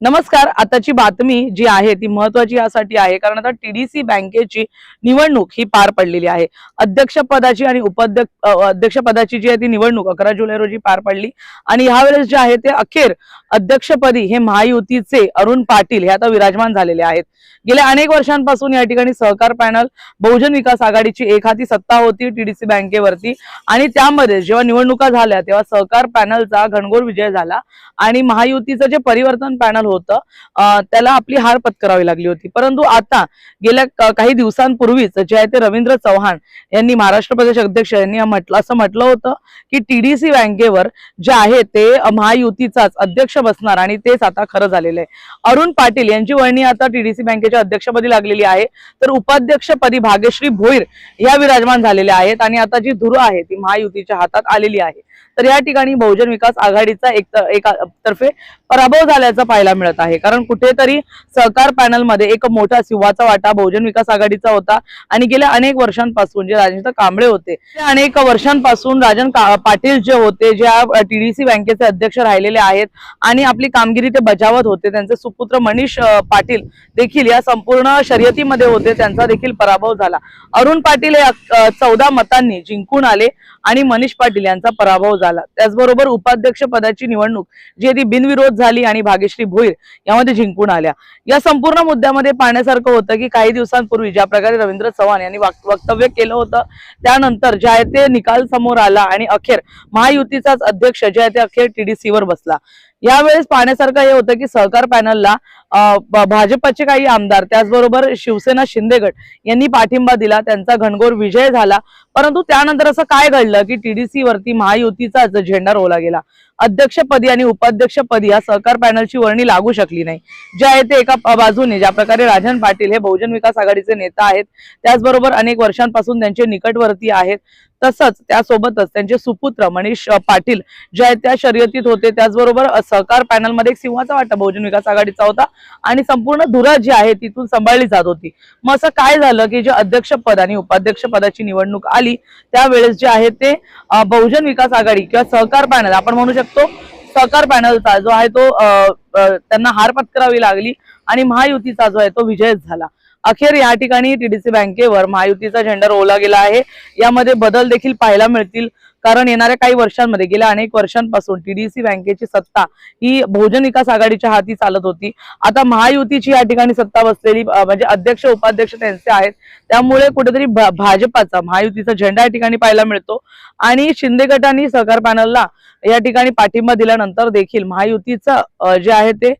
नमस्कार. आताची बातमी जी आहे ती महत्वाची यासाठी आहे कारण आता टीडीसी बँकेची निवडणूक ही पार पडलेली आहे. अध्यक्षपदाची आणि अध्यक्षपदाची जी आहे ती निवडणूक 11 जुलै रोजी पार पडली आणि यावेळेस जे आहे ते अखेर अध्यक्षपदी हे महायुतीचे अरुण पाटील हे आता विराजमान झालेले आहेत. गेल्या अनेक वर्षांपासून या ठिकाणी सहकार पॅनल बहुजन विकास आघाडीची एकहाती सत्ता होती टीडीसी बँकेवरती आणि त्यामध्ये जेव्हा निवडणुका झाल्या तेव्हा सहकार पॅनलचा घनघोर विजय झाला आणि महायुतीचं जे परिवर्तन पॅनल होतं त्याला आपली हार पत्करावी लागली होती. परंतु आता गेल्या काही दिवसांपूर्वीच जे आहे ते रवींद्र चव्हाण यांनी महाराष्ट्र प्रदेश अध्यक्ष यांनी असं म्हटलं होतं की टीडीसी बँकेवर जे आहे ते महायुतीचाच अध्यक्ष बसणार आणि तेच आता खरं झालेलं आहे. अरुण पाटील यांची वर्णी आता टीडीसी बँकेच्या अध्यक्षपदी लागलेली आहे, तर उपाध्यक्षपदी भाग्यश्री भोईर या विराजमान झालेल्या आहेत आणि आता जी धुरा आहे ती महायुतीच्या हातात आलेली आहे. तर या ठिकाणी बहुजन विकास आघाडीचा एका तर्फे पराभव झाल्याचं पाहायला मिळत आहे. कारण कुठेतरी सहकार पॅनल मध्ये एक मोठा सिंहाचा वाटा बहुजन विकास आघाडीचा होता आणि गेल्या अनेक वर्षांपासून जे राजन कांबळे होते ते अनेक वर्षांपासून राजन पाटील जे होते ज्या टीडीसी बँकेचे अध्यक्ष राहिलेले आहेत आणि आपली कामगिरी ते बजावत होते, त्यांचे सुपुत्र मनीष पाटील देखील या संपूर्ण शर्यतीमध्ये होते, त्यांचा देखील पराभव झाला. अरुण पाटील हे 14 मतांनी जिंकून आले आणि मनीष पाटील यांचा पराभव झाला. त्याचबरोबर उपाध्यक्ष पदाची निवडणूक जी ती बिनविरोध झाली आणि भाग्यश्री भोईर यामध्ये जिंकून आल्या. या संपूर्ण मुद्द्यामध्ये पाहण्यासारखं होतं की काही दिवसांपूर्वी ज्या प्रकारे रवींद्र चव्हाण यांनी वक्तव्य केलं होतं त्यानंतर जे आहे ते निकाल समोर आला आणि अखेर महायुतीचाच अध्यक्ष जे आहे ते अखेर टीडीसीवर बसला. यावेळेस पाहण्यासारखं हे होतं की सहकार पॅनलला भाजपचे काही आमदार त्याचबरोबर शिवसेना शिंदे गट यांनी पाठिंबा दिला, त्यांचा घनघोर विजय झाला. परंतु त्यानंतर असं काय घडलं की टीडीसी वरती महायुतीचाच झेंडा रोवला गेला. अध्यक्षपदी आणि उपाध्यक्षपदी या सहकार पॅनलची वर्णी लागू शकली नाही. जे आहे ते एका बाजूने ज्या प्रकारे राजन पाटील हे बहुजन विकास आघाडीचे नेता आहेत, त्याचबरोबर अनेक वर्षांपासून त्यांचे निकटवर्ती आहेत, तसंच त्यासोबतच त्यांचे सुपुत्र मनीष पाटील जे आहेत त्या शर्यतीत होते. त्याचबरोबर सहकार पॅनल मध्ये एक सिंहाचा वाटा बहुजन विकास आघाडीचा होता आणि संपूर्ण धुरा जी आहे तिथून सांभाळली जात होती. मग असं काय झालं की जे अध्यक्षपद आणि उपाध्यक्ष पदाची निवडणूक आली त्यावेळेस जे आहे ते बहुजन विकास आघाडी किंवा सहकार पॅनल आपण म्हणू शकतो सहकार पॅनलचा जो आहे तो त्यांना हार पत्करावी लागली आणि महायुतीचा जो आहे तो विजय झाला. अखेर या ठिकाणी टीडीसी बँकेवर महायुतीचा झेंडा रोवला गेला आहे. यामध्ये बदल देखील पाहायला मिळतील कारण येणाऱ्या काही वर्षांमध्ये गेल्या अनेक वर्षांपासून टीडीसी बँकेची सत्ता ही बहुजन विकास आघाडीच्या हाती चालत होती. आता महायुतीची या ठिकाणी सत्ता बसलेली म्हणजे अध्यक्ष उपाध्यक्ष त्यांचे आहेत, त्यामुळे कुठेतरी भाजपाचा महायुतीचा झेंडा या ठिकाणी पाहायला मिळतो आणि शिंदे गटांनी सहकार पॅनलला या ठिकाणी पाठिंबा दिल्यानंतर देखील महायुतीचं जे आहे ते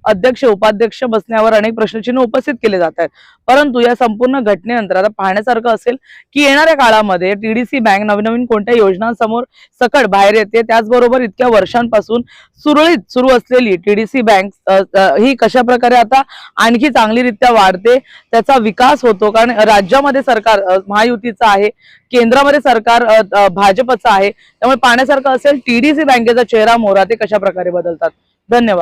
अध्यक्ष उपाध्यक्ष बसण्यावर अनेक प्रश्नचिन्ह उपस्थित केले जात आहेत. परंतु या संपूर्ण घटनेनंतर आता पाहण्यासारखं असेल की येणाऱ्या काळामध्ये टीडीसी बँक नवीन कोणत्या योजनांसमोर सकट बाहेर येते, त्याचबरोबर इतक्या वर्षांपासून सुरळीत सुरू असलेली टीडीसी बँक ही कशा प्रकारे आता आणखी चांगलीरित्या वाढते, त्याचा विकास होतो. कारण राज्यामध्ये सरकार महायुतीचं आहे, केंद्रामध्ये सरकार भाजपचं आहे, त्यामुळे पाहण्यासारखं असेल टीडीसी बँकेचा चेहरा मोहरा ते कशा प्रकारे बदलतात. धन्यवाद.